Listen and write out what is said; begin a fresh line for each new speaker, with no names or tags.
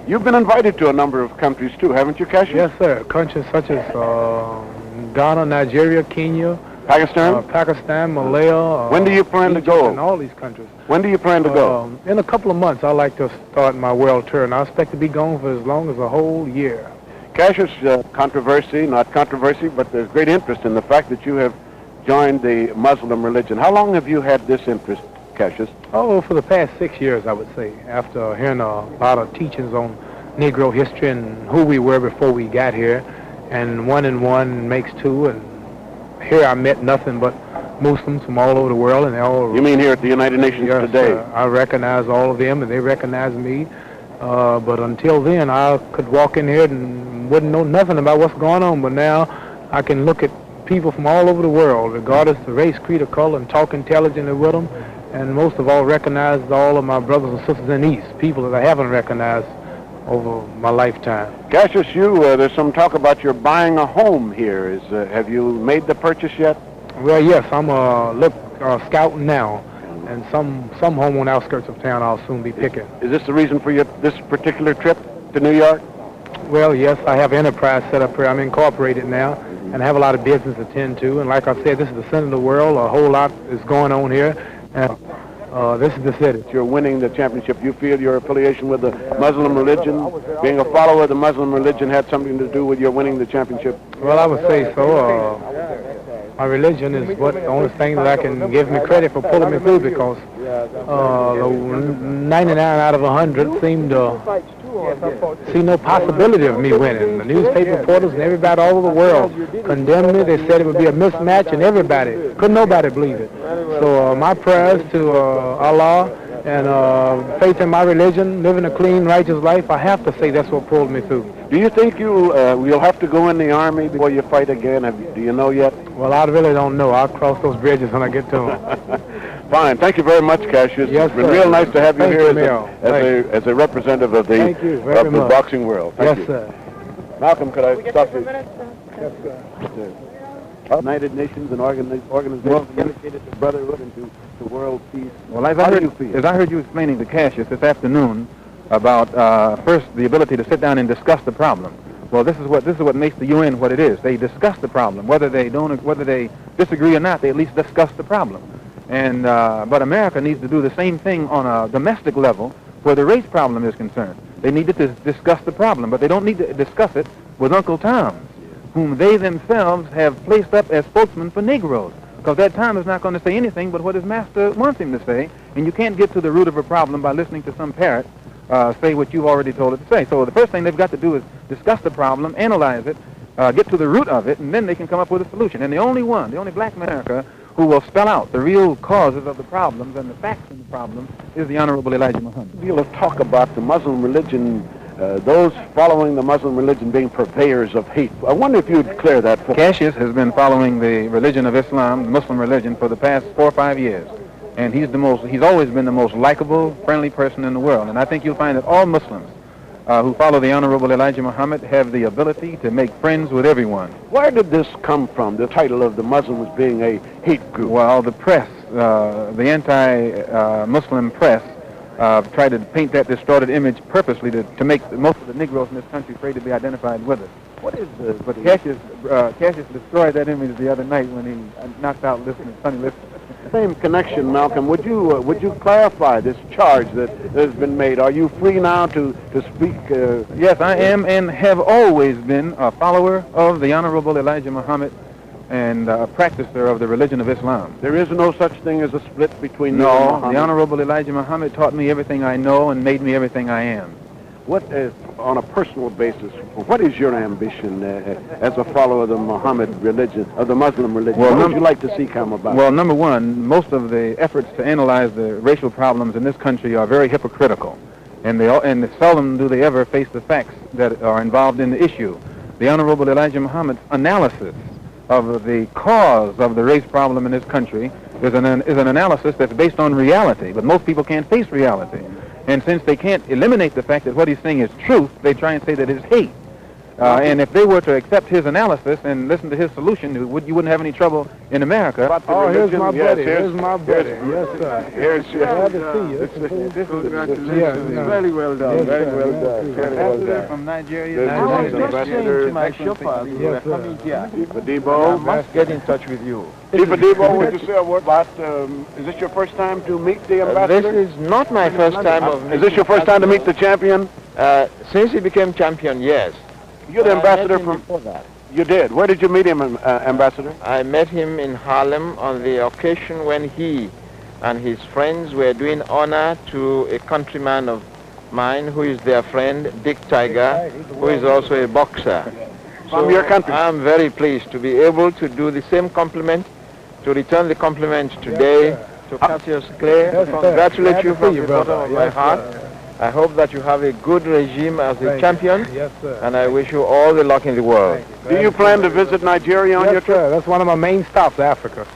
You've been invited to a number of countries, too, haven't you, Cassius?
Yes, sir. Countries such as Ghana, Nigeria, Kenya,
Pakistan,
Malaya.
When do you plan to go?
In all these countries.
When do you plan to go?
In a couple of months, I'd like to start my world tour, and I expect to be gone for as long as a whole year.
Cassius, controversy, not controversy, but there's great interest in the fact that you have joined the Muslim religion. How long have you had this interest, Cassius?
Oh, for the past 6 years, I would say, after hearing a lot of teachings on Negro history and who we were before we got here, and 1 and 1 makes 2, and here I met nothing but Muslims from all over the world, and they all...
You mean here at the United Nations today?
I recognize all of them, and they recognize me. But until then, I could walk in here and wouldn't know nothing about what's going on. But now I can look at people from all over the world, regardless of race, creed, or color, and talk intelligently with them. And most of all, recognize all of my brothers and sisters in the East, people that I haven't recognized over my lifetime.
Cassius, there's some talk about your buying a home here. Have you made the purchase yet?
Well, yes, I'm scouting now, and some home on the outskirts of town I'll soon be picking.
Is this the reason for this particular trip to New York?
Well, yes, I have enterprise set up here. I'm incorporated now, and I have a lot of business to attend to. And like I said, this is the center of the world. A whole lot is going on here, and this is the city.
You're winning the championship. You feel your affiliation with the Muslim religion, being a follower of the Muslim religion, had something to do with your winning the championship?
Well, I would say so. My religion is the only thing that I can give me credit for pulling me through, because 99 out of 100 seem to see no possibility of me winning. The newspaper reporters and everybody all over the world condemned me. They said it would be a mismatch, and couldn't nobody believe it. So my prayers to Allah and faith in my religion, living a clean, righteous life, I have to say that's what pulled me through.
Do you think you'll have to go in the Army before you fight again? Do you know yet?
Well, I really don't know. I'll cross those bridges when I get to them.
Fine. Thank you very much, Cassius.
Yes,
it's been
sir.
real nice to have you here
as
a representative of the boxing world. Thank you.
Sir.
Malcolm, could I stop you?
Yes, sir.
United Nations and organizations dedicated to brotherhood and to world peace.
Well, as I heard you explaining to Cassius this afternoon about first the ability to sit down and discuss the problem. Well, this is what makes the UN what it is. They discuss the problem, whether they disagree or not. They at least discuss the problem. And but America needs to do the same thing on a domestic level where the race problem is concerned. They need to discuss the problem, but they don't need to discuss it with Uncle Tom, whom they themselves have placed up as spokesman for Negroes. Because that Tom is not going to say anything but what his master wants him to say, and you can't get to the root of a problem by listening to some parrot say what you've already told it to say. So the first thing they've got to do is discuss the problem, analyze it, get to the root of it, and then they can come up with a solution. And the only black America who will spell out the real causes of the problems and the facts in the problems is the Honorable Elijah Muhammad.
A deal of talk about the Muslim religion, those following the Muslim religion being purveyors of hate. I wonder if you'd clear that for
Cassius has been following the religion of Islam, the Muslim religion, for the past 4 or 5 years. And he's always been the most likable, friendly person in the world. And I think you'll find that all Muslims who follow the Honorable Elijah Muhammad have the ability to make friends with everyone.
Where did this come from, the title of the Muslims being a hate group?
Well, the press, the anti-Muslim press, tried to paint that distorted image purposely to make most of the Negroes in this country afraid to be identified with us.
What is this?
But Cassius destroyed that image the other night when he knocked out Sonny Liston.
Same connection, Malcolm. Would you clarify this charge that has been made? Are you free now to speak?
Yes, I am, and have always been a follower of the Honorable Elijah Muhammad and a practicer of the religion of Islam.
There is no such thing as a split between you and
No,
Muhammad?
the Honorable Elijah Muhammad taught me everything I know and made me everything I am.
What is, on a personal basis, what is your ambition as a follower of the Muhammad religion, of the Muslim religion?
Well,
what would you like to see come about?
Well, number one, most of the efforts to analyze the racial problems in this country are very hypocritical, and seldom do they ever face the facts that are involved in the issue. The Honorable Elijah Muhammad's analysis of the cause of the race problem in this country is an analysis that's based on reality, but most people can't face reality. And since they can't eliminate the fact that what he's saying is truth, they try and say that it's hate. And if they were to accept his analysis and listen to his solution, you wouldn't have any trouble in America.
Oh, here's my
yes,
buddy. Here's my buddy. Yes, sir.
Here's
Glad to see you.
Congratulations.
very well done.
Yes,
Very
sir.
well done. Very well done.
From Nigeria.
There's
I was
Ambassador.
just saying to my chauffeur,
Yes, sir.
coming here,
Chief
I
Adebo.
must get in touch with you.
Chief Adebo, would you say a word about, is this your first time to meet the
This
ambassador?
is not my first time of
Is this your first time to meet the champion?
Since he became champion, yes.
You're the
I met
ambassador
him
from...
before that.
You did. Where did you meet him, Ambassador?
I met him in Harlem on the occasion when he and his friends were doing honor to a countryman of mine who is their friend, Dick Tiger, who is also a boxer.
From your country?
I'm very pleased to be able to do the same compliment, to return the compliment today to Cassius Clay.
Yes, sir.
Congratulate
Glad
you
to
from
see you,
the bottom
brother.
of my
Yes,
heart.
sir.
I hope that you have a good regime as a
Thank you.
champion,
Yes, sir.
and I wish you all the luck in the world.
Do you plan to visit Nigeria on your
Yes,
trip?
sir. That's one of my main stops, Africa.